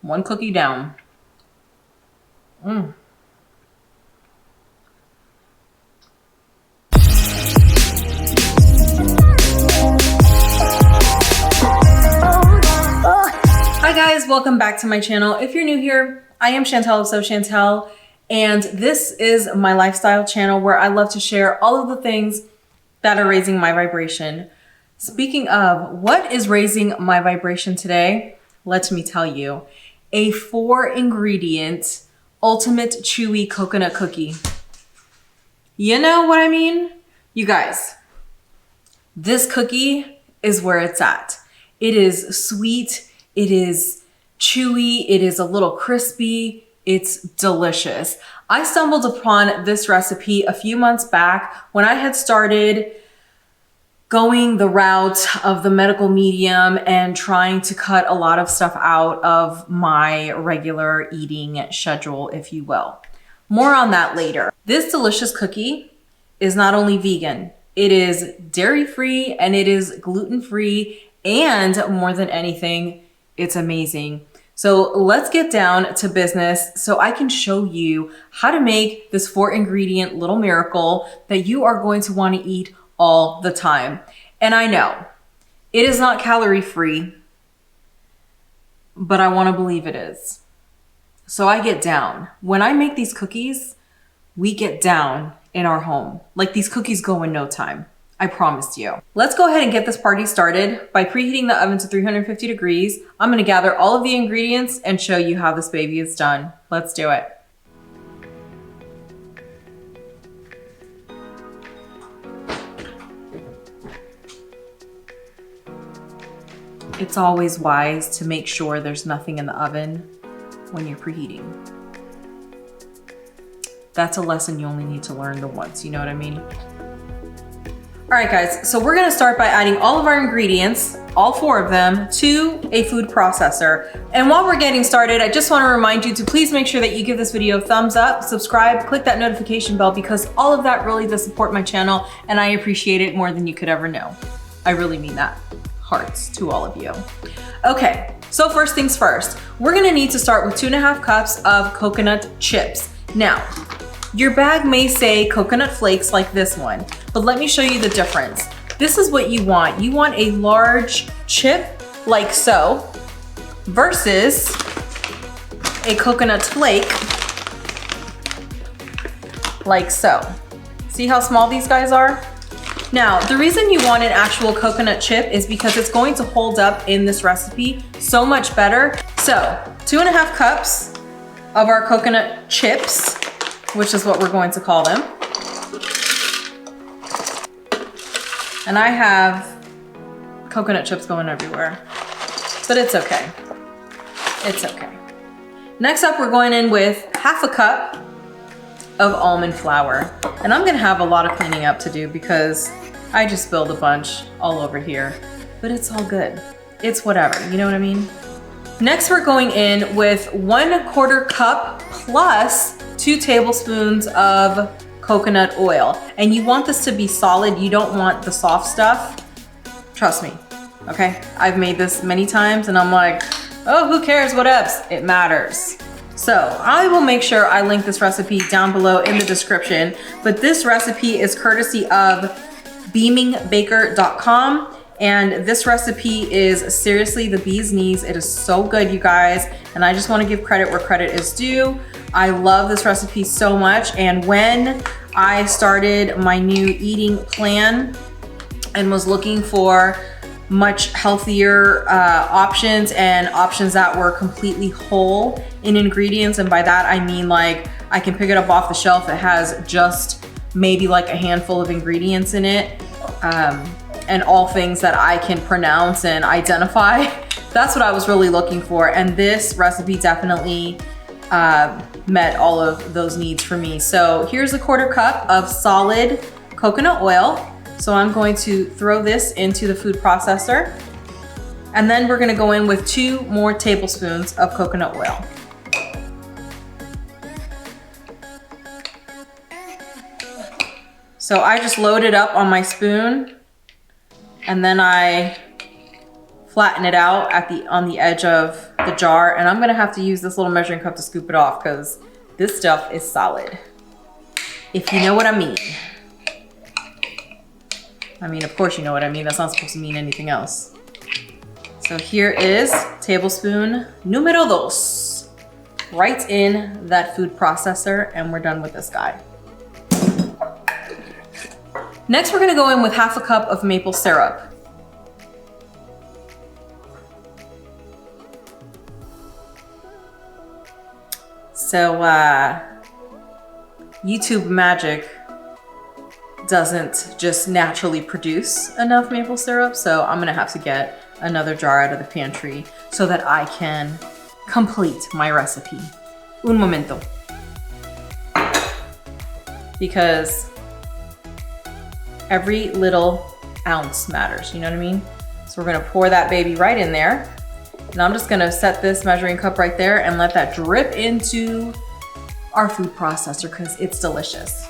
One cookie down. Hi guys, welcome back to my channel. If you're new here, I am Shantel of So Shantel, and this is my lifestyle channel where I love to share all of the things that are raising my vibration. Speaking of what is raising my vibration today, let me tell you, a 4-ingredient ultimate chewy coconut cookie. You know what I mean? You guys, this cookie is where it's at. It is sweet, it is chewy, it is a little crispy, it's delicious. I stumbled upon this recipe a few months back when I had started going the route of the medical medium and trying to cut a lot of stuff out of my regular eating schedule, if you will. More on that later. This delicious cookie is not only vegan, it is dairy-free and it is gluten-free, and more than anything, it's amazing. So let's get down to business so I can show you how to make this 4-ingredient little miracle that you are going to want to eat all the time. And I know it is not calorie-free, but I want to believe it is. So I get down. When I make these cookies, we get down in our home. Like, these cookies go in no time. I promise you. Let's go ahead and get this party started by preheating the oven to 350 degrees. I'm going to gather all of the ingredients and show you how this baby is done. Let's do it. It's always wise to make sure there's nothing in the oven when you're preheating. That's a lesson you only need to learn the once, you know what I mean? All right, guys, so we're gonna start by adding all of our ingredients, all 4 of them, to a food processor. And while we're getting started, I just wanna remind you to please make sure that you give this video a thumbs up, subscribe, click that notification bell, because all of that really does support my channel, and I appreciate it more than you could ever know. I really mean that. Hearts to all of you. Okay, so first things first, we're gonna need to start with 2.5 cups of coconut chips. Now, your bag may say coconut flakes like this one, but let me show you the difference. This is what you want. You want a large chip like so versus a coconut flake like so. See how small these guys are? Now, the reason you want an actual coconut chip is because it's going to hold up in this recipe so much better. So 2.5 cups of our coconut chips, which is what we're going to call them. And I have coconut chips going everywhere, but it's okay. It's okay. Next up, we're going in with 1/2 cup of almond flour. And I'm gonna have a lot of cleaning up to do because I just spilled a bunch all over here, but it's all good. It's whatever, you know what I mean? Next, we're going in with 1/4 cup plus 2 tablespoons of coconut oil. And you want this to be solid. You don't want the soft stuff. Trust me, okay? I've made this many times and I'm like, oh, who cares, what else? It matters. So I will make sure I link this recipe down below in the description, but this recipe is courtesy of beamingbaker.com. And this recipe is seriously the bee's knees. It is so good, you guys. And I just want to give credit where credit is due. I love this recipe so much. And when I started my new eating plan and was looking for much healthier options and options that were completely whole in ingredients, and by that I mean like I can pick it up off the shelf, it has just maybe like a handful of ingredients in it, and all things that I can pronounce and identify. That's what I was really looking for, and this recipe definitely met all of those needs for me. So here's a 1/4 cup of solid coconut oil. So I'm going to throw this into the food processor, and then we're gonna go in with 2 more tablespoons of coconut oil. So I just load it up on my spoon, and then I flatten it out on the edge of the jar, and I'm gonna have to use this little measuring cup to scoop it off because this stuff is solid, if you know what I mean. I mean, of course you know what I mean. That's not supposed to mean anything else. So here is tablespoon numero dos, right in that food processor, and we're done with this guy. Next, we're gonna go in with half a cup of maple syrup. So YouTube magic doesn't just naturally produce enough maple syrup, so I'm gonna have to get another jar out of the pantry so that I can complete my recipe. Un momento. Because every little ounce matters, you know what I mean? So we're gonna pour that baby right in there. And I'm just gonna set this measuring cup right there and let that drip into our food processor because it's delicious.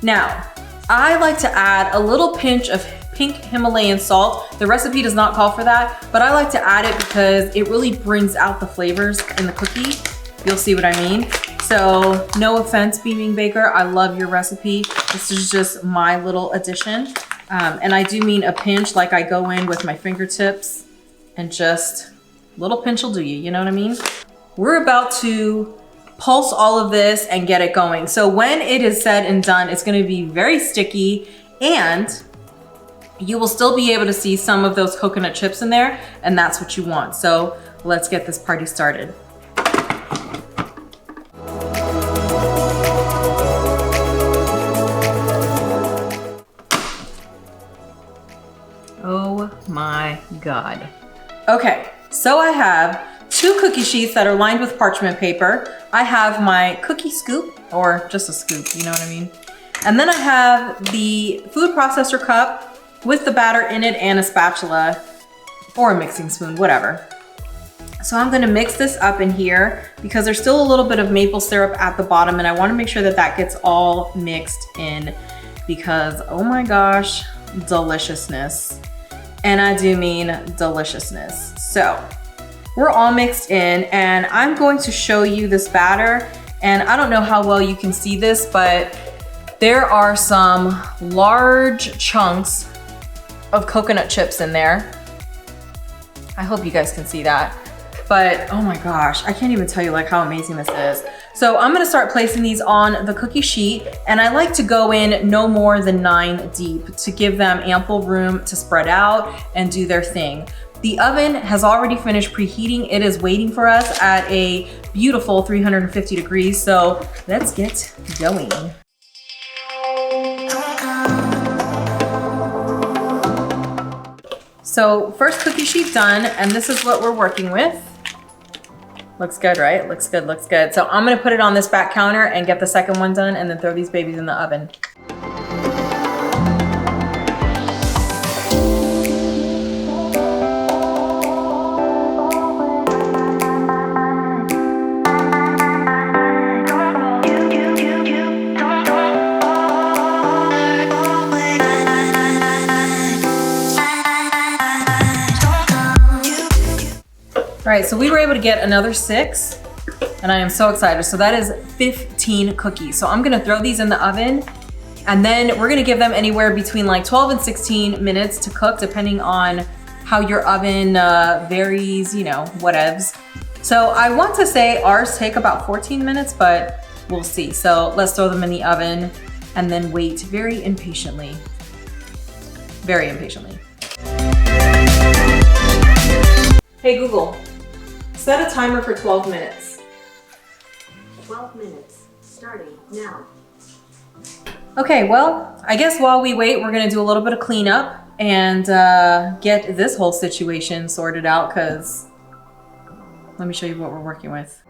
Now, I like to add a little pinch of pink Himalayan salt. The recipe does not call for that, but I like to add it because it really brings out the flavors in the cookie. You'll see what I mean. So no offense, Beaming Baker, I love your recipe. This is just my little addition. And I do mean a pinch, like I go in with my fingertips and just a little pinch will do you, you know what I mean? We're about to pulse all of this and get it going. So when it is said and done, it's gonna be very sticky and you will still be able to see some of those coconut chips in there, and that's what you want. So let's get this party started. Oh my God. Okay, so I have 2 cookie sheets that are lined with parchment paper. I have my cookie scoop, or just a scoop, you know what I mean? And then I have the food processor cup with the batter in it and a spatula or a mixing spoon, whatever. So I'm gonna mix this up in here because there's still a little bit of maple syrup at the bottom, and I wanna make sure that that gets all mixed in because, oh my gosh, deliciousness. And I do mean deliciousness. So we're all mixed in, and I'm going to show you this batter. And I don't know how well you can see this, but there are some large chunks of coconut chips in there. I hope you guys can see that. But oh my gosh, I can't even tell you like how amazing this is. So I'm gonna start placing these on the cookie sheet, and I like to go in no more than 9 deep to give them ample room to spread out and do their thing. The oven has already finished preheating. It is waiting for us at a beautiful 350 degrees. So let's get going. So first cookie sheet done, and this is what we're working with. Looks good, right? Looks good, looks good. So I'm gonna put it on this back counter and get the second one done and then throw these babies in the oven. All right, so we were able to get another 6, and I am so excited. So that is 15 cookies. So I'm gonna throw these in the oven, and then we're gonna give them anywhere between like 12 and 16 minutes to cook, depending on how your oven varies, you know, whatevs. So I want to say ours take about 14 minutes, but we'll see. So let's throw them in the oven and then wait very impatiently. Very impatiently. Hey Google, set a timer for 12 minutes. 12 minutes, starting now. Okay, well, I guess while we wait, we're gonna do a little bit of cleanup and get this whole situation sorted out, because let me show you what we're working with.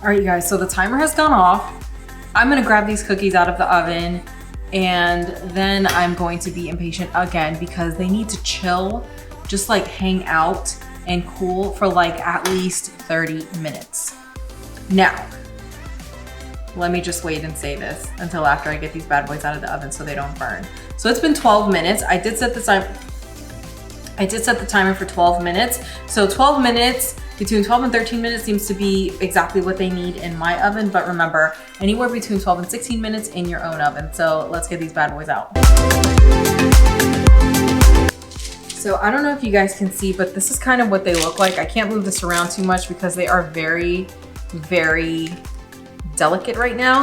All right, you guys, so the timer has gone off. I'm gonna grab these cookies out of the oven and then I'm going to be impatient again because they need to chill, just like hang out and cool for like at least 30 minutes. Now, let me just wait and say this until after I get these bad boys out of the oven so they don't burn. So it's been 12 minutes. I did set the timer for 12 minutes. So 12 minutes, between 12 and 13 minutes seems to be exactly what they need in my oven. But remember, anywhere between 12 and 16 minutes in your own oven. So let's get these bad boys out. So I don't know if you guys can see, but this is kind of what they look like. I can't move this around too much because they are very, very delicate right now.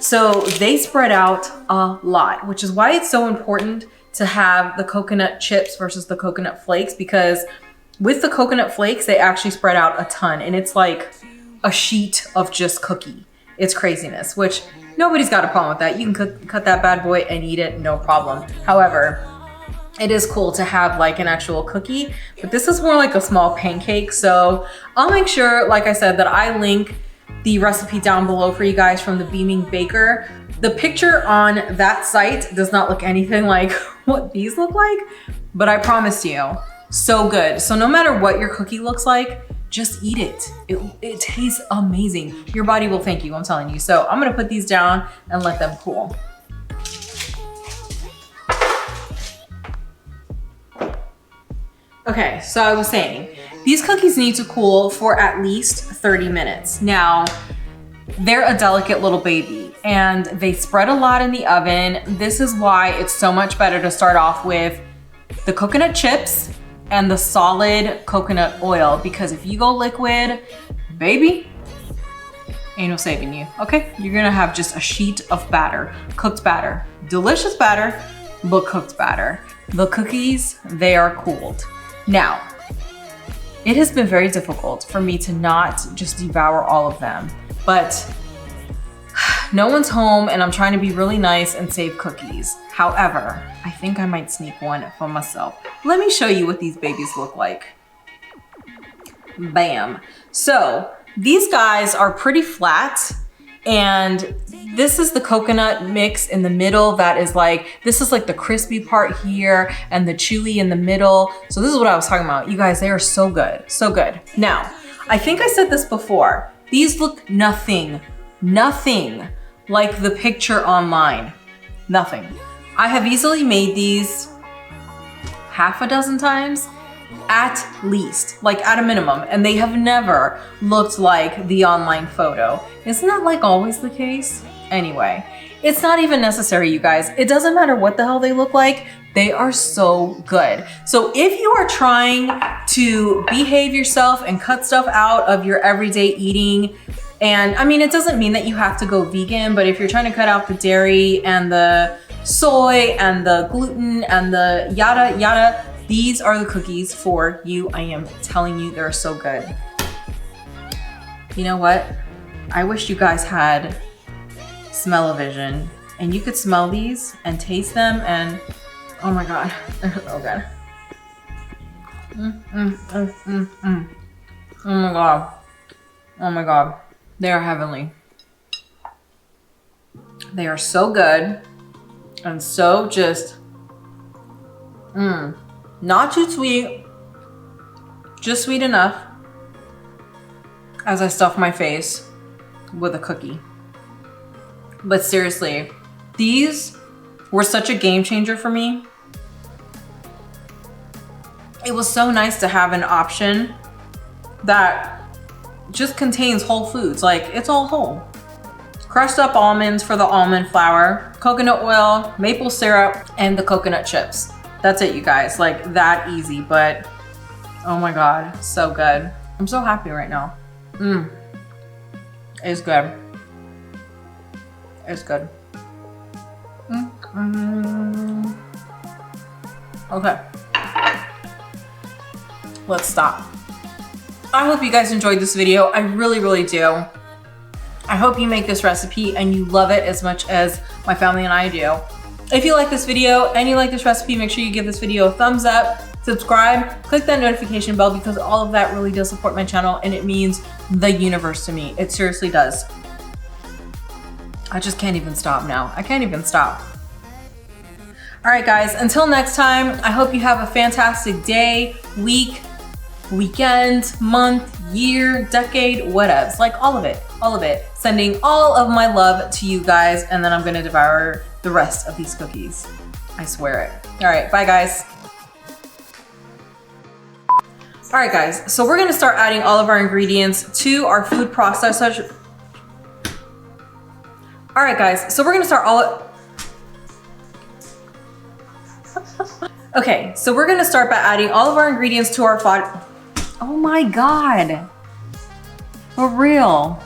So they spread out a lot, which is why it's so important to have the coconut chips versus the coconut flakes, because with the coconut flakes, they actually spread out a ton and it's like a sheet of just cookie. It's craziness, which nobody's got a problem with that. You can cut that bad boy and eat it, no problem. However, it is cool to have like an actual cookie, but this is more like a small pancake. So I'll make sure, like I said, that I link the recipe down below for you guys from the Beaming Baker. The picture on that site does not look anything like what these look like, but I promise you, so good. So no matter what your cookie looks like, just eat it. It tastes amazing. Your body will thank you, I'm telling you. So I'm gonna put these down and let them cool. Okay, so I was saying, these cookies need to cool for at least 30 minutes. Now, they're a delicate little baby and they spread a lot in the oven. This is why it's so much better to start off with the coconut chips and the solid coconut oil, because if you go liquid, baby, ain't no saving you, okay? You're gonna have just a sheet of batter, cooked batter. Delicious batter, but cooked batter. The cookies, they are cooled. Now, it has been very difficult for me to not just devour all of them, but no one's home and I'm trying to be really nice and save cookies. However, I think I might sneak one for myself. Let me show you what these babies look like. Bam. So these guys are pretty flat, and this is the coconut mix in the middle that is like, this is like the crispy part here and the chewy in the middle. So this is what I was talking about. You guys, they are so good, so good. Now, I think I said this before. These look nothing like the picture online. Nothing. I have easily made these half a dozen times at least, like at a minimum, and they have never looked like the online photo. Isn't that like always the case? Anyway, it's not even necessary, you guys. It doesn't matter what the hell they look like. They are so good. So if you are trying to behave yourself and cut stuff out of your everyday eating, and I mean, it doesn't mean that you have to go vegan, but if you're trying to cut out the dairy and the soy and the gluten and the yada yada, these are the cookies for you. I am telling you, they're so good. You know what? I wish you guys had smell-o-vision and you could smell these and taste them, and oh my God, they're so good. Oh my God. Oh my God. They are heavenly. They are so good and so just, not too sweet, just sweet enough as I stuff my face with a cookie. But seriously, these were such a game changer for me. It was so nice to have an option that just contains whole foods. Like, it's all whole. Crushed up almonds for the almond flour, coconut oil, maple syrup, and the coconut chips. That's it, you guys. Like, that easy, but oh my God, so good. I'm so happy right now. It's good. It's good. Okay. Let's stop. I hope you guys enjoyed this video. I really, really do. I hope you make this recipe and you love it as much as my family and I do. If you like this video and you like this recipe, make sure you give this video a thumbs up, subscribe, click that notification bell because all of that really does support my channel and it means the universe to me. It seriously does. I just can't even stop now. I can't even stop. All right, guys, until next time, I hope you have a fantastic day, week, weekend, month, year, decade, whatevs, like all of it. Sending all of my love to you guys, and then I'm gonna devour the rest of these cookies. I swear it. All right, bye guys. All right, guys, so we're gonna start adding all of our ingredients to our food processor. All right, guys, so we're gonna start Okay, so we're gonna start by adding all of our ingredients to our Oh my God, for real.